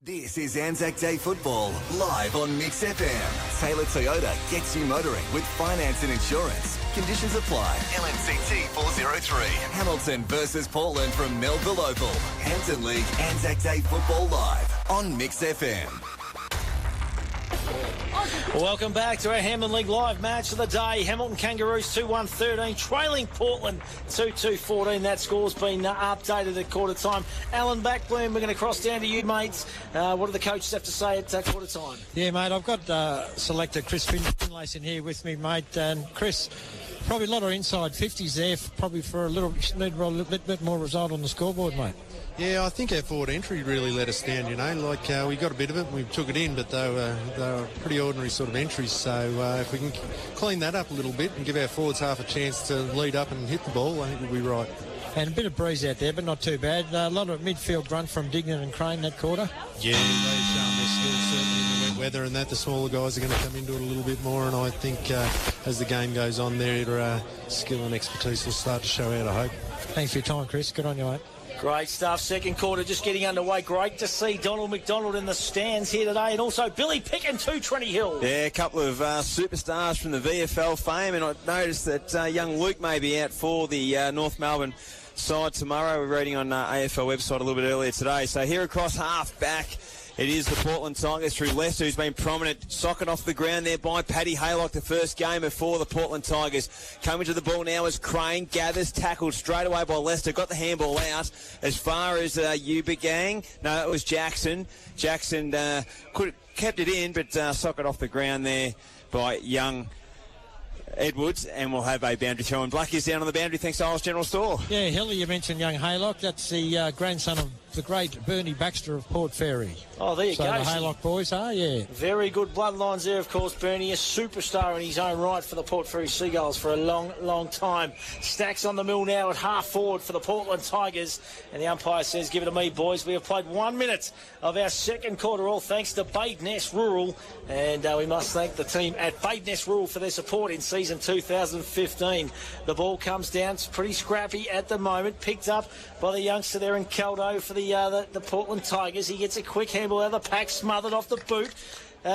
This is Anzac Day Football, live on Mix FM. Taylor Toyota gets you motoring with finance and insurance. Conditions apply. LNCT 403. Hamilton versus Portland from Melville Oval. Hampton League Anzac Day Football live on Mix FM. Welcome back to our Hamilton League Live match of the day. Hamilton Kangaroos 2-1-13, trailing Portland 2-2-14. That score's been updated at quarter time. Alan Backbloom, we're going to cross down to you, mates. What do the coaches have to say at quarter time? Yeah, mate, I've got selector Chris Finlayson here with me, mate. And Chris, probably a lot of inside 50s there, probably for a little bit more result on the scoreboard, mate. Yeah, I think our forward entry really let us down, you know. Like, we got a bit of it and we took it in, but they were pretty ordinary sort of entries. So if we can clean that up a little bit and give our forwards half a chance to lead up and hit the ball, I think we'll be right. And a bit of breeze out there, but not too bad. A lot of midfield grunt from Dignan and Crane that quarter. Yeah, they've shown their skills certainly in the wet weather, and that the smaller guys are going to come into it a little bit more. And I think as the game goes on, their skill and expertise will start to show out, I hope. Thanks for your time, Chris. Good on you, mate. Great stuff. Second quarter just getting underway. Great to see Donald McDonald in the stands here today, and also Billy Picken to Trinity Hill. Yeah, a couple of superstars from the VFL fame, and I noticed that young Luke may be out for the North Melbourne side tomorrow. We're reading on AFL website a little bit earlier today. So here across half back, it is the Portland Tigers through Lester, who's been prominent. Socket off the ground there by Paddy Haylock, the first gamer for the Portland Tigers. Coming to the ball now as Crane gathers, tackled straight away by Lester. Got the handball out as far as Ubergang. No, it was Jackson. Jackson kept it in, but socket off the ground there by young Edwards, and we'll have a boundary throw. And Blacky's down on the boundary, thanks to Isles General Store. Yeah, Hilly, you mentioned young Haylock. That's the grandson of the great Bernie Baxter of Port Fairy. Oh, there you go. So the Haylock boys are, yeah. Very good bloodlines there, of course. Bernie, a superstar in his own right for the Port Fairy Seagulls for a long, long time. Stacks on the mill now at half forward for the Portland Tigers. And the umpire says, give it to me, boys. We have played 1 minute of our second quarter, all thanks to Badeness Rural. And we must thank the team at Badeness Rural for their support in season 2015. The ball comes down. It's pretty scrappy at the moment. Picked up by the youngster there in Caldo for the Portland Tigers. He gets a quick handball out of the pack, smothered off the boot.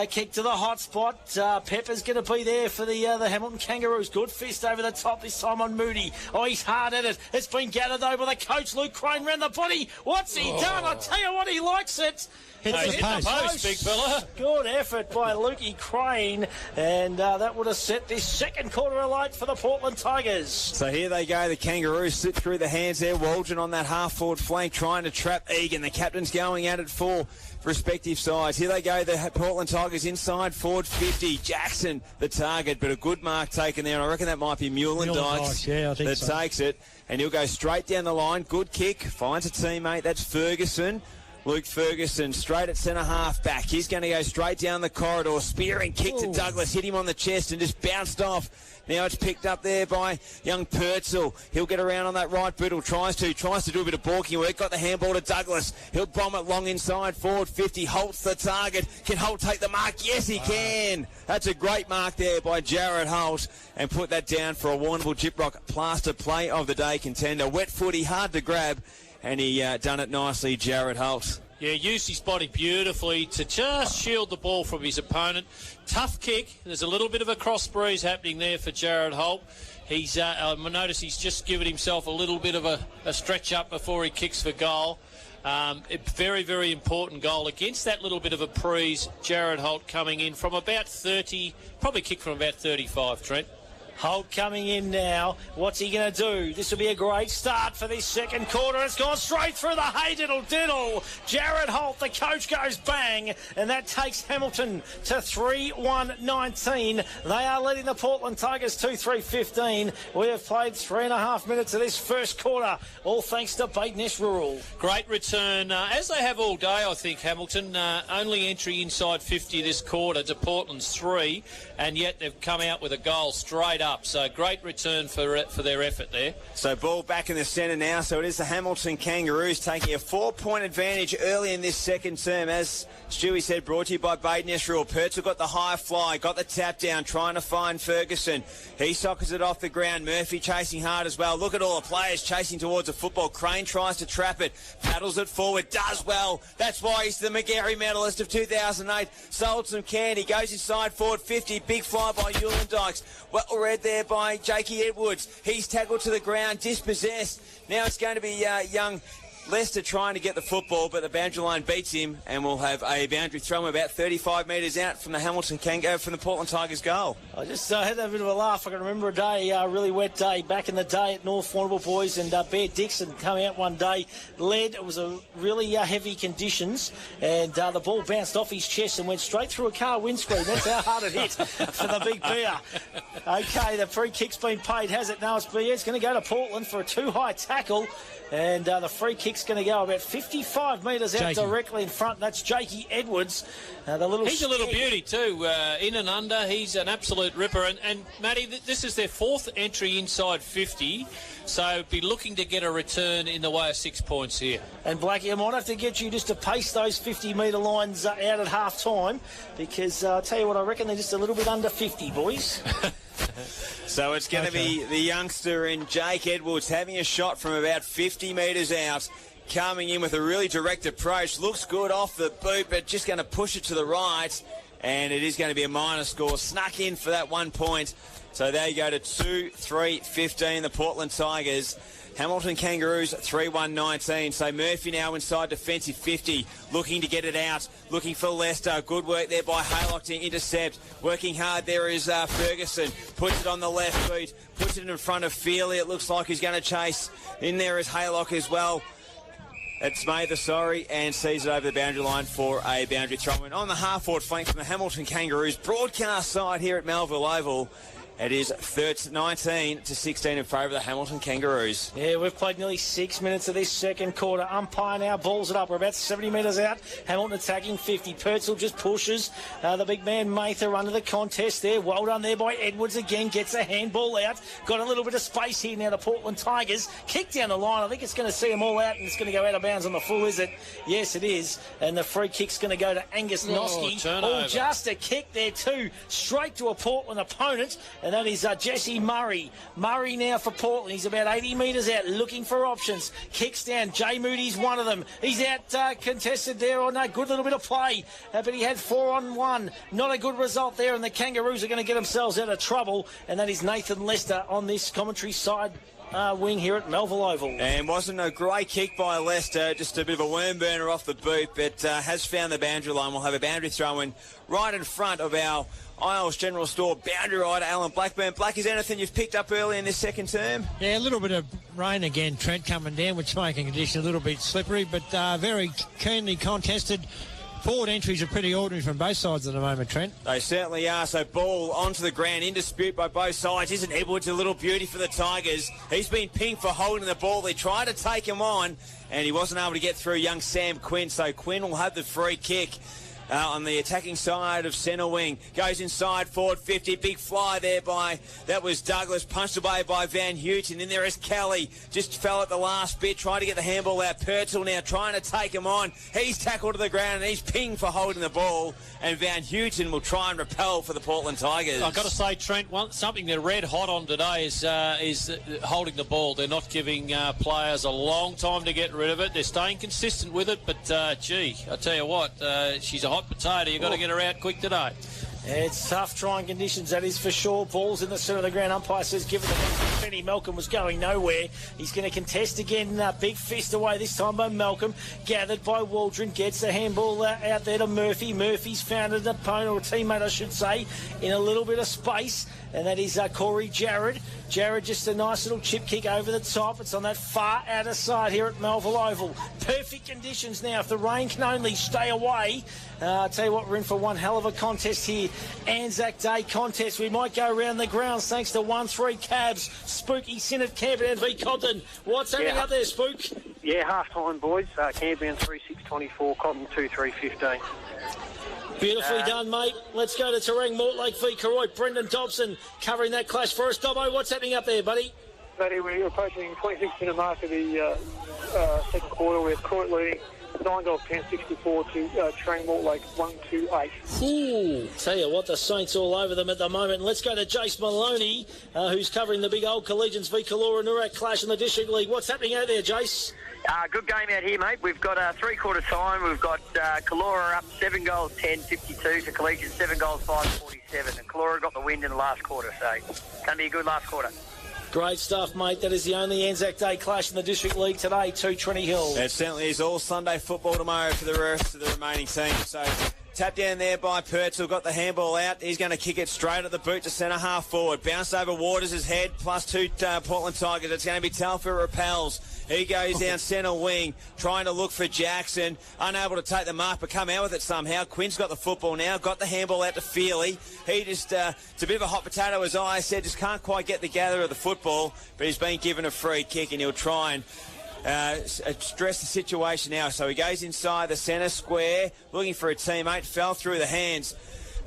Kick to the hot spot. Pepper's going to be there for the Hamilton Kangaroos. Good fist over the top this time on Moody. Oh, he's hard at it. It's been gathered though by the coach, Luke Crane, round the body. What's he done? I tell you what, he likes it. Hit the post, big fella. Good effort by Lukey Crane, and that would have set this second quarter alight for the Portland Tigers. So here they go. The Kangaroos slip through the hands there. Waldron on that half-forward flank trying to trap Egan. The captain's going at it for respective sides. Here they go. The Portland Tigers inside forward 50. Jackson, the target, but a good mark taken there. And I reckon that might be Mullendykes that takes it. And he'll go straight down the line. Good kick. Finds a teammate. That's Ferguson. Luke Ferguson straight at centre half back. He's going to go straight down the corridor. Spearing kick to Douglas. Hit him on the chest and just bounced off. Now it's picked up there by young Purcell. He'll get around on that right boot. Tries to do a bit of balking work. Got the handball to Douglas. He'll bomb it long inside forward 50. Holt's the target. Can Holt take the mark? Yes, he can. That's a great mark there by Jared Holt, and put that down for a Warrnambool Gyprock Plaster Play of the Day contender. Wet footy, hard to grab, and he done it nicely, Jared Holt. Yeah, used his body beautifully to just shield the ball from his opponent. Tough kick. There's a little bit of a cross breeze happening there for Jared Holt. He's notice he's just given himself a little bit of a stretch up before he kicks for goal. A very, very important goal against that little bit of a breeze. Jared Holt coming in from about 30, probably kicked from about 35, Trent. Holt coming in now. What's he going to do? This will be a great start for this second quarter. It's gone straight through the hay diddle. Jared Holt, the coach, goes bang, and that takes Hamilton to 3-1-19. They are leading the Portland Tigers 2-3-15. We have played 3.5 minutes of this first quarter, all thanks to Badeness Rural. Great return, as they have all day, I think, Hamilton. Only entry inside 50 this quarter to Portland's 3, and yet they've come out with a goal straight up. up. So great return for their effort there. So ball back in the centre now. So it is the Hamilton Kangaroos taking a 4-point advantage early in this second term. As Stewie said, brought to you by Baden Esril. Purcell got the high fly, got the tap down, trying to find Ferguson. He sockers it off the ground. Murphy chasing hard as well. Look at all the players chasing towards the football. Crane tries to trap it, paddles it forward, does well. That's why he's the McGarry medalist of 2008. Sold some candy, goes inside forward 50. Big fly by Ewan Dykes. Well read there by Jakey Edwards. He's tackled to the ground, dispossessed. Now it's going to be young Leicester trying to get the football, but the boundary line beats him, and we'll have a boundary throw about 35 metres out from the from the Portland Tigers goal. I just had a bit of a laugh. I can remember a day, a really wet day, back in the day at North Warrnambool boys, and Bear Dixon come out one day, led. It was a really heavy conditions, and the ball bounced off his chest and went straight through a car windscreen. That's how hard it hit for the big bear. Okay, the free kick's been paid, has it? No, it's going to go to Portland for a too-high tackle. And the free kick's going to go about 55 metres out directly in front. That's Jakey Edwards. He's a little beauty too, in and under. He's an absolute ripper. And Matty, this is their fourth entry inside 50. So be looking to get a return in the way of 6 points here. And Blackie, I might have to get you just to pace those 50-metre lines out at half-time, because I'll tell you what, I reckon they're just a little bit under 50, boys. So it's going to be the youngster in Jake Edwards having a shot from about 50 metres out, coming in with a really direct approach. Looks good off the boot, but just going to push it to the right, and it is going to be a minor score. Snuck in for that 1 point. So there you go to 2-3-15, the Portland Tigers. Hamilton Kangaroos 3-1-19. So Murphy now inside defensive 50, looking to get it out, looking for Leicester. Good work there by Haylock to intercept. Working hard there is Ferguson. Puts it on the left boot, puts it in front of Feely. It looks like he's going to chase. In there is Haylock as well. It's Mather, and sees it over the boundary line for a boundary throw. And on the half-forward flank from the Hamilton Kangaroos broadcast side here at Melville Oval, it is 19-16 in favour of the Hamilton Kangaroos. Yeah, we've played nearly 6 minutes of this second quarter. Umpire now balls it up. We're about 70 metres out. Hamilton attacking 50. Purcell just pushes. The big man Mather under the contest there. Well done there by Edwards again. Gets a handball out. Got a little bit of space here now. The Portland Tigers kick down the line. I think it's going to see them all out, and it's going to go out of bounds on the full, is it? Yes, it is. And the free kick's going to go to Angus Noski. Oh, just a kick there too. Straight to a Portland opponent. And that is Jesse Murray. Murray now for Portland. He's about 80 metres out, looking for options. Kicks down. Jay Moody's one of them. He's out contested there. Oh, no, good little bit of play. But he had 4-on-1. Not a good result there, and the Kangaroos are going to get themselves out of trouble. And that is Nathan Lester on this commentary side wing here at Melville Oval. And wasn't a great kick by Leicester, just a bit of a worm burner off the boot, but has found the boundary line. We'll have a boundary throw in right in front of our Isles General Store boundary rider, Alan Blackburn. Black, is anything you've picked up early in this second term? Yeah, a little bit of rain again, Trent, coming down, which making conditions a little bit slippery, but very keenly contested. Forward entries are pretty ordinary from both sides at the moment, Trent. They certainly are. So ball onto the ground, in dispute by both sides. Isn't Edwards a little beauty for the Tigers? He's been pinged for holding the ball. They tried to take him on, and he wasn't able to get through young Sam Quinn. So Quinn will have the free kick. On the attacking side of centre wing. Goes inside, forward 50. Big fly there that was Douglas. Punched away by Van Houten. And there is Kelly. Just fell at the last bit. Trying to get the handball out. Purcell now trying to take him on. He's tackled to the ground and he's pinged for holding the ball. And Van Houten will try and repel for the Portland Tigers. I've got to say, Trent, something they're red hot on today is holding the ball. They're not giving players a long time to get rid of it. They're staying consistent with it. But, gee, I tell you what, she's a hot potato. You've got to get her out quick today. It's tough trying conditions, that is for sure. Ball's in the centre of the ground. Umpire says give it to Malcolm. Benny Malcolm was going nowhere. He's going to contest again. Big fist away this time by Malcolm. Gathered by Waldron. Gets the handball out there to Murphy. Murphy's found an opponent, or a teammate I should say, in a little bit of space. And that is Corey Jarrod. Jarrod just a nice little chip kick over the top. It's on that far outer side here at Melville Oval. Perfect conditions now. If the rain can only stay away, I'll tell you what, we're in for one hell of a contest here. Anzac Day contest. We might go around the grounds thanks to 1-3 Cabs. Spooky Synod Camberdown v Cotton. What's happening up there, Spook? Yeah, half-time, boys. Camberdown 3-6-24, Cotton 2-3-15. Beautifully done, mate. Let's go to Terang, Mortlake v. Karoy. Brendan Dobson covering that clash for us. Dobbo, what's happening up there, buddy? Buddy, we're approaching 26-minute mark of the second quarter. We're Court leading 9 goals 10-64 to Terang, Mortlake 1-8. Ooh, tell you what, the Saints all over them at the moment. Let's go to Jace Maloney, who's covering the big old Collegians v. Kalora Nurak clash in the District League. What's happening out there, Jace? Good game out here, mate. We've got three-quarter time. We've got Kalora up 7 goals 10-52 to Collegian 7 goals 5-47. And Kalora got the win in the last quarter, so it's going to be a good last quarter. Great stuff, mate. That is the only Anzac Day clash in the District League today, 220 Hill. It certainly is all Sunday football tomorrow for the rest of the remaining teams. So tap down there by Purtell, got the handball out. He's going to kick it straight at the boot to centre half forward. Bounce over Waters' head, +2 Portland Tigers. It's going to be Telfer repels. He goes down centre wing, trying to look for Jackson. Unable to take the mark, but come out with it somehow. Quinn's got the football now, got the handball out to Feely. He just, it's a bit of a hot potato, as I said, just can't quite get the gather of the football, but he's been given a free kick and he'll try and stress the situation now. So he goes inside the centre square, looking for a teammate, fell through the hands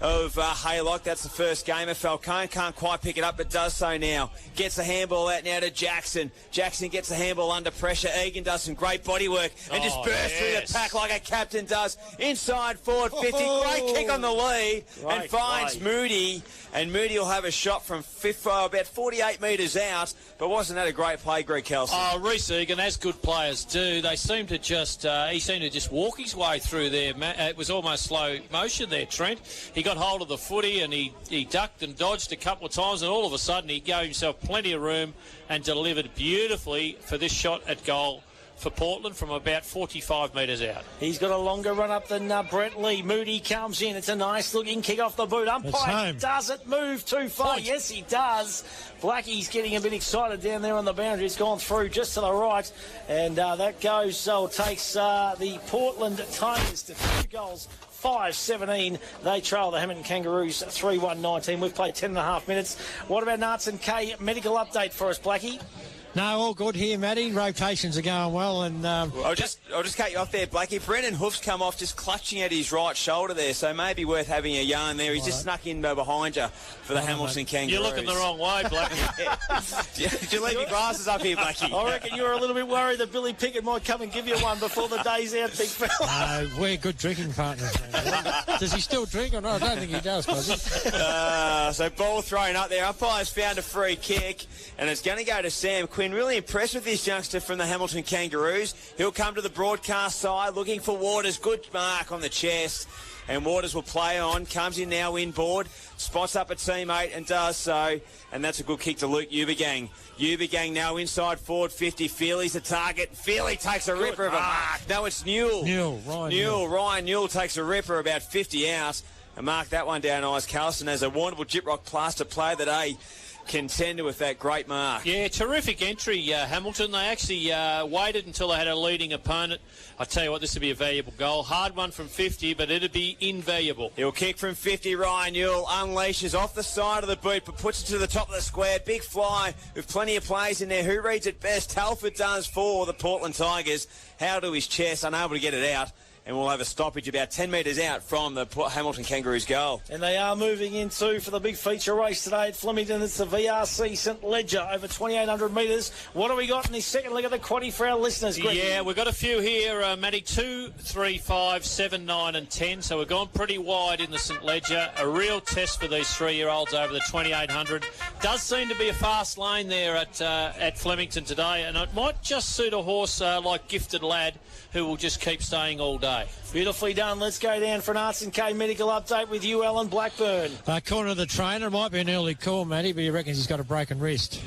of Haylock. That's the first gamer. Falcone can't quite pick it up, but does so now. Gets the handball out now to Jackson. Jackson gets the handball under pressure. Egan does some great body work and just bursts through the pack like a captain does. Inside forward 50. Great kick on the lead and finds Moody. And Moody will have a shot from about 48 metres out. But wasn't that a great play, Greg Kelson? Oh, Reece Egan, as good players do, they seem to just, he seemed to just walk his way through there. It was almost slow motion there, Trent. He got hold of the footy and he ducked and dodged a couple of times, and all of a sudden he gave himself plenty of room and delivered beautifully for this shot at goal for Portland from about 45 metres out. He's got a longer run up than Brett Lee. Moody comes in. It's a nice looking kick off the boot. Umpire doesn't move too far. Point. Yes, he does. Blackie's getting a bit excited down there on the boundary. It's gone through just to the right. And that goes, so takes the Portland Tigers to 2 goals. 5-17. They trail the Hamilton Kangaroos 3-1-19. We've played 10.5 minutes. What about Narts and K medical update for us, Blackie? No, all good here, Matty. Rotations are going well, and I'll just cut you off there, Blackie. Brendan Hoof's come off just clutching at his right shoulder there, so maybe worth having a yarn there. He's just snuck in behind you for the Hamilton Kangaroos. You're looking the wrong way, Blackie. Did you leave your glasses up here, Blackie? I reckon you were a little bit worried that Billy Pickett might come and give you one before the day's out, big fella. no, we're good drinking partners. Does he still drink or not? I don't think he does, does he? So ball thrown up there. Umpire's found a free kick, and it's going to go to Sam Quinn. Really impressed with this youngster from the Hamilton Kangaroos. He'll come to the broadcast side looking for Waters. Good mark on the chest. And Waters will play on. Comes in now inboard. Spots up a teammate and does so. And that's a good kick to Luke Ubergang. Ubergang now inside forward 50. Feely's the target. Feely takes a ripper of a mark. No, it's Newell. Ryan Newell takes a ripper about 50 out. And mark that one down, Ice Carlson, as a Warrnambool Gyprock Plaster player that contender with that great mark. Yeah, terrific entry, Hamilton. They actually waited until they had a leading opponent. I tell you what, this would be a valuable goal. Hard one from 50, but it'd be invaluable. He'll kick from 50. Ryan Newell unleashes off the side of the boot, but puts it to the top of the square. Big fly with plenty of plays in there. Who reads it best? Telford does for the Portland Tigers. How to his chest, unable to get it out. And we'll have a stoppage about 10 metres out from the Hamilton Kangaroos goal. And they are moving into for the big feature race today at Flemington. It's the VRC St Ledger over 2,800 metres. What have we got in this second leg of the quaddie for our listeners, Greg? Yeah, we've got a few here, Matty. 2, 3, 5, 7, 9 and 10. So we're gone pretty wide in the St Ledger. A real test for these 3-year-olds over the 2,800. Does seem to be a fast lane there at Flemington today. And it might just suit a horse like Gifted Lad, who will just keep staying all day. Beautifully done. Let's go down for an Arts and K medical update with you, Alan Blackburn. According to the trainer, it might be an early call, Matty, but he reckons he's got a broken wrist.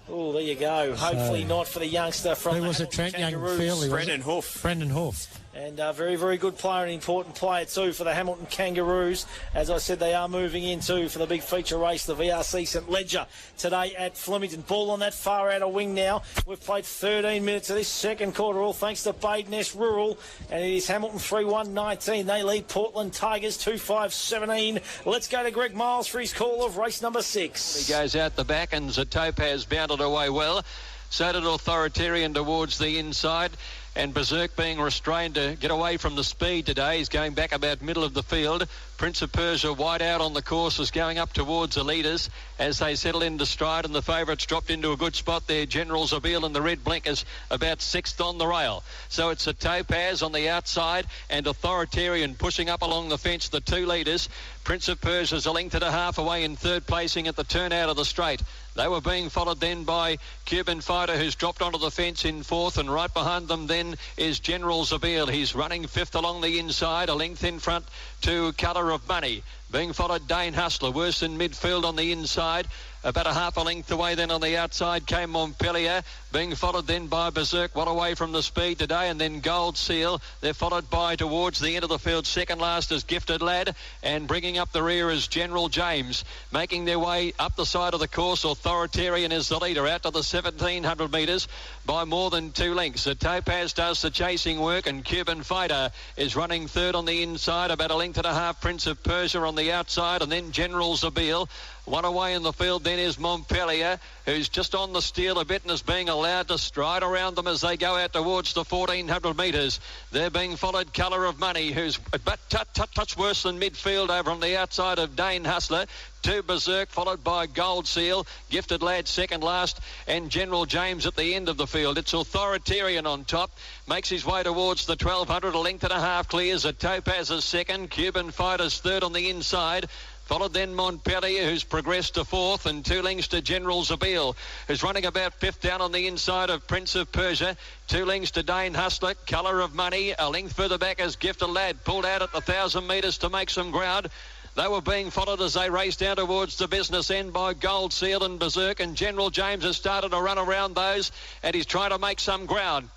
Oh, there you go. Hopefully not for the youngster from who was it, Trent? Young Feely, Brendan Hoof. Brendan Hoof. And a very, very good player, an important player too for the Hamilton Kangaroos. As I said, they are moving into for the big feature race, the VRC St Ledger today at Flemington. Ball on that far outer wing now. We've played 13 minutes of this second quarter, all thanks to Badeness Rural. And it is Hamilton 3-1-19. They lead Portland Tigers 2-5-17. Let's go to Greg Miles for his call of race number 6. He goes out the back and Topaz bounded away well. So did Authoritarian towards the inside. and Berserk being restrained to get away from the speed today. He's going back about middle of the field. Prince of Persia wide out on the course is going up towards the leaders as they settle into stride, and the favourites dropped into a good spot there. General Zabeel and the red blinkers about sixth on the rail. So it's a Topaz on the outside and Authoritarian pushing up along the fence, the two leaders. Prince of Persia's a length and a half away in third placing at the turn out of the straight. They were being followed then by Cuban Fighter, who's dropped onto the fence in fourth, and right behind them then is General Zabeel. He's running fifth along the inside, a length in front to Colour of Money. Being followed Dane Hustler, worse in midfield on the inside. About a half a length away then on the outside came Montpellier, being followed then by Berserk, well away from the speed today, and then Gold Seal. They're followed by towards the end of the field. Second last is Gifted Lad, and bringing up the rear is General James. Making their way up the side of the course, Authoritarian is the leader out to the 1700 metres by more than 2 lengths. The Topaz does the chasing work, and Cuban Fighter is running third on the inside, about a length and a half. Prince of Persia on the outside, and then General Zabeel. One away in the field then is Montpellier, who's just on the steel a bit and is being allowed to stride around them as they go out towards the 1400 metres. They're being followed Colour of Money, who's but touch worse than midfield over on the outside of Dane Hustler. To Berserk, followed by Gold Seal, Gifted Lad second last, and General James at the end of the field. It's Authoritarian on top, makes his way towards the 1200, a length and a half clears. A Topaz is second, Cuban Fighters third on the inside. Followed then Montpellier, who's progressed to fourth, and 2 lengths to General Zabeel, who's running about fifth down on the inside of Prince of Persia. 2 lengths to Dane Hustler, Colour of Money. A length further back as Gifted Lad pulled out at the 1,000 metres to make some ground. They were being followed as they raced down towards the business end by Gold Seal and Berserk, and General James has started to run around those, and he's trying to make some ground.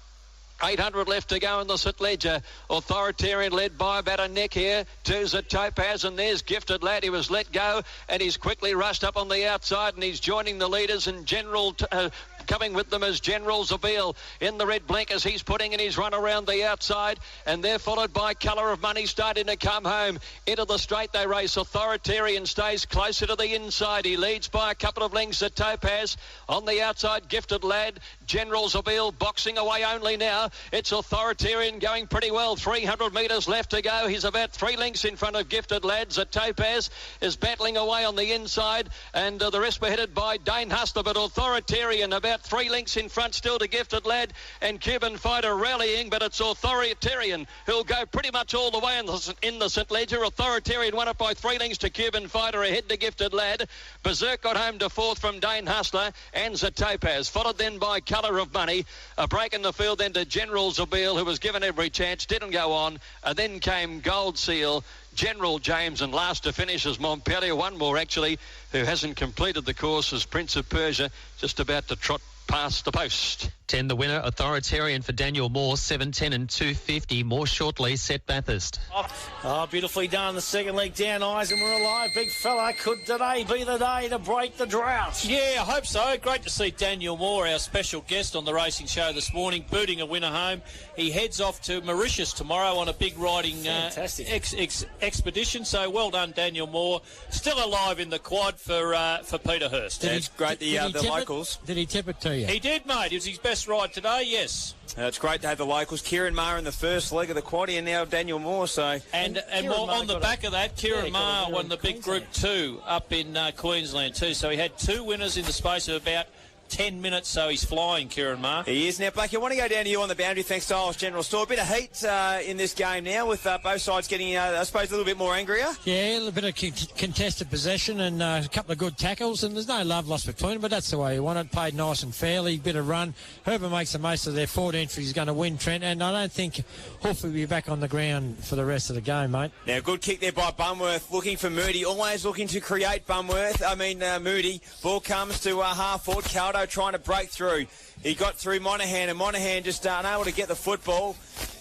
800 left to go in the St Ledger. Authoritarian led by about a neck here. Two's a Topaz, and there's Gifted Lad. He was let go, and he's quickly rushed up on the outside, and he's joining the leaders, and General coming with them as General Zabeel in the red blinkers. He's putting in his run around the outside, and they're followed by Colour of Money starting to come home. Into the straight they race. Authoritarian stays closer to the inside. He leads by a couple of lengths at Topaz. On the outside, Gifted Lad. General Zabeel boxing away only now. It's Authoritarian going pretty well. 300 metres left to go. He's about 3 lengths in front of Gifted Lads. A Topaz is battling away on the inside, and the rest were headed by Dane Hustler, but Authoritarian about 3 lengths in front still to Gifted Lad, and Cuban Fighter rallying, but it's Authoritarian who'll go pretty much all the way in the St Ledger. Authoritarian won up by 3 lengths to Cuban Fighter, ahead to Gifted Lad. Berserk got home to fourth from Dane Hustler and Topaz, followed then by Colour of Money. A break in the field then to General Zabeel, who was given every chance, didn't go on. Then came Gold Seal, General James, and last to finish is Montpellier. One more actually who hasn't completed the course is Prince of Persia, just about to trot past the post. 10 the winner, Authoritarian for Daniel Moore, 7:10 and 2:50. More shortly, Set Bathurst. Oh, beautifully done. The second leg down, eyes, and we're alive. Big fella, could today be the day to break the drought? Yeah, I hope so. Great to see Daniel Moore, our special guest on the racing show this morning, booting a winner home. He heads off to Mauritius tomorrow on a big riding expedition. So well done, Daniel Moore. Still alive in the quad for Peter Hurst. It's great, the locals. Did he tip it to you? He did, mate. It was his best ride today, yes. It's great to have the locals. Kieran Maher in the first leg of the quaddie, and now Daniel Moore. So and more, on the back of that, Kieran Maher won the big Group 2 up in Queensland too. So he had 2 winners in the space of about 10 minutes, so he's flying, Kieran Maher. He is. Now, Blake, I want to go down to you on the boundary, thanks to Styles General Store. A bit of heat in this game now, with both sides getting, I suppose, a little bit more angrier. Yeah, a little bit of contested possession and a couple of good tackles, and there's no love lost between them, but that's the way you want it. Played nice and fairly, bit of run. Whoever makes the most of their forward entry is going to win, Trent, and I don't think Hoof will be back on the ground for the rest of the game, mate. Now, good kick there by Bunworth, looking for Moody, always looking to create Moody. Ball comes to half forward. Caldo trying to break through. He got through Monaghan, and Monaghan just unable to get the football.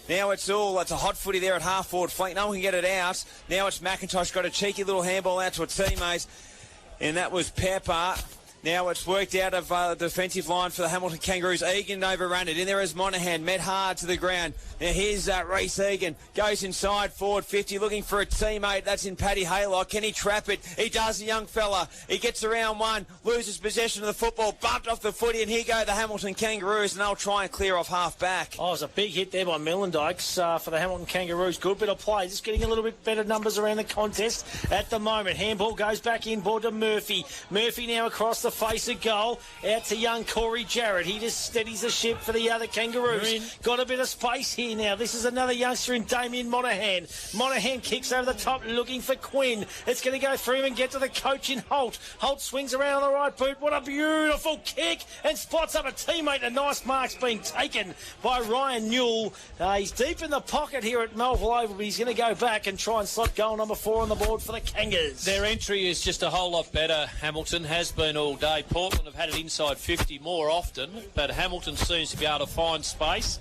Now it's a hot footy there at half forward flank. No one can get it out. Now it's McIntosh got a cheeky little handball out to a teammate, and that was Pepper. Now it's worked out of the defensive line for the Hamilton Kangaroos. Egan overrun it. In there is Monaghan, met hard to the ground. Now here's Reece Egan. Goes inside, forward 50, looking for a teammate. That's in Paddy Haylock. Can he trap it? He does, the young fella. He gets around one, loses possession of the football, bumped off the footy, and here go the Hamilton Kangaroos, and they'll try and clear off half back. Oh, it was a big hit there by Millendykes for the Hamilton Kangaroos. Good bit of play. Just getting a little bit better numbers around the contest at the moment. Handball goes back inboard to Murphy. Murphy now across the face of goal. Out to young Corey Jarrett. He just steadies the ship for the other Kangaroos. Got a bit of space here now. This is another youngster in Damien Monaghan. Monaghan kicks over the top looking for Quinn. It's going to go through him and get to the coach in Holt. Holt swings around on the right boot. What a beautiful kick, and spots up a teammate. A nice mark's being taken by Ryan Newell. He's deep in the pocket here at Melville Oval, but he's going to go back and try and slot goal number 4 on the board for the Kangas. Their entry is just a whole lot better. Hamilton has been all day. Portland have had it inside 50 more often, but Hamilton seems to be able to find space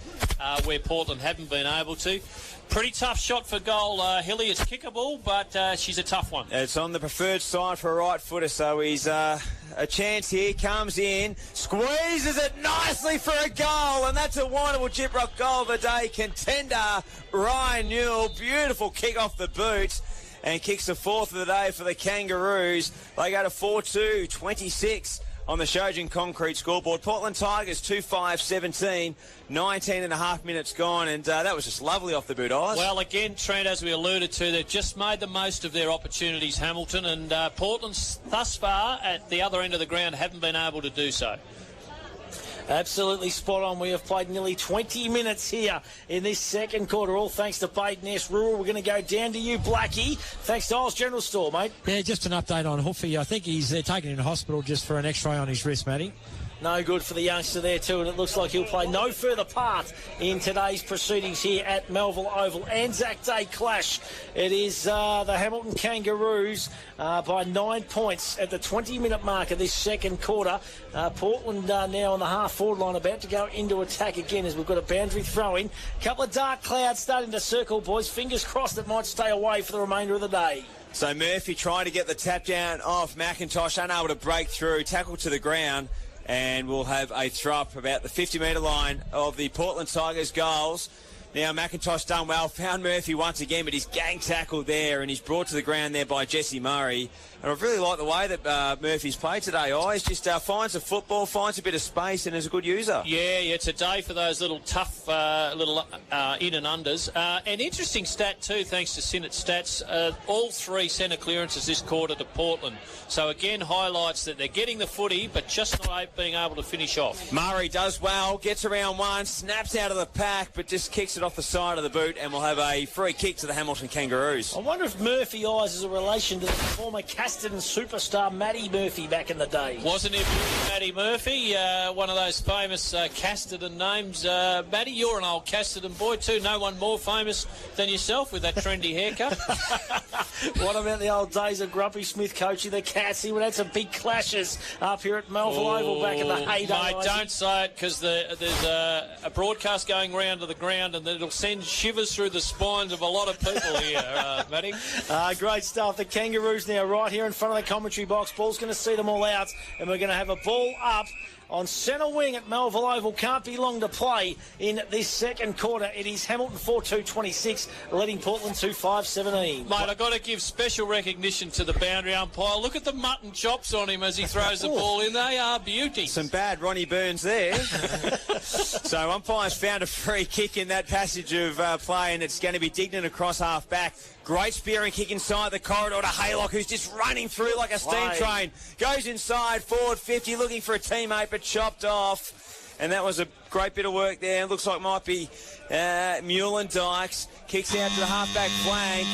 where Portland haven't been able to. Pretty tough shot for goal, Hilly. It's kickable, but she's a tough one. It's on the preferred side for a right footer, so he's a chance here. Comes in, squeezes it nicely for a goal, and that's a wonderful Gyprock goal of the day. Contender Ryan Newell, beautiful kick off the boot, and kicks the 4th of the day for the Kangaroos. They go to 4-2-26 on the Shojin Concrete scoreboard. Portland Tigers 2-5-17, 19 and a half minutes gone, and that was just lovely off the boot, Oz. Well, again, Trent, as we alluded to, they've just made the most of their opportunities, Hamilton, and Portland thus far at the other end of the ground haven't been able to do so. Absolutely spot on. We have played nearly 20 minutes here in this second quarter, all thanks to Badeness Rural. We're going to go down to you, Blackie. Thanks to Oz General Store, mate. Yeah, just an update on Hoofy. I think they're taking him to hospital just for an x-ray on his wrist, Matty. No good for the youngster there too, and it looks like he'll play no further part in today's proceedings here at Melville Oval. Anzac Day clash. It is the Hamilton Kangaroos by 9 points at the 20-minute mark of this second quarter. Portland now on the half-forward line, about to go into attack again as we've got a boundary throw-in. A couple of dark clouds starting to circle, boys. Fingers crossed it might stay away for the remainder of the day. So Murphy trying to get the tap down off McIntosh, unable to break through, tackle to the ground. And we'll have a throw up about the 50-metre line of the Portland Tigers goals. Now McIntosh done well, found Murphy once again, but he's gang tackled there and he's brought to the ground there by Jesse Murray. And I've really liked the way that Murphy's played today. He just finds the football, finds a bit of space, and is a good user. Yeah, it's a day for those little tough little in and unders. An interesting stat too, thanks to Sinnott Stats, all 3 centre clearances this quarter to Portland. So again, highlights that they're getting the footy, but just not being able to finish off. Murray does well, gets around one, snaps out of the pack, but just kicks it off the side of the boot, and we'll have a free kick to the Hamilton Kangaroos. I wonder if Murphy Eyes is a relation to the former Caston superstar Matty Murphy back in the day. Wasn't it Matty Murphy, one of those famous Casterton names? Matty, you're an old Casterton boy too. No one more famous than yourself with that trendy haircut. What about the old days of Grumpy Smith coaching the Cats? He would have some big clashes up here at Melville Oval back in the heyday. Mate, don't say it, because there's a broadcast going round to the ground and it'll send shivers through the spines of a lot of people here, Matty. Great stuff. The Kangaroos now right here in front of the commentary box. Ball's going to see them all out, and we're going to have a ball up on centre wing at Melville Oval. Can't be long to play in this second quarter. It is Hamilton 4-2-26, leading Portland 2-5-17. Mate, I've got to give special recognition to the boundary umpire. Look at the mutton chops on him as he throws the ball in. They are beauties. Some bad Ronnie Burns there. So umpires found a free kick in that passage of play, and it's going to be Dignan across half back. Great spearing kick inside the corridor to Haylock, who's just running through like a steam train. Goes inside, forward 50, looking for a teammate, but chopped off. And that was a great bit of work there. It looks like it might be Mullen-Dykes. Kicks out to the half-back flank.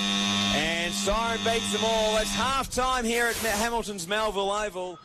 And Siren beats them all. It's half-time here at Hamilton's Melville Oval.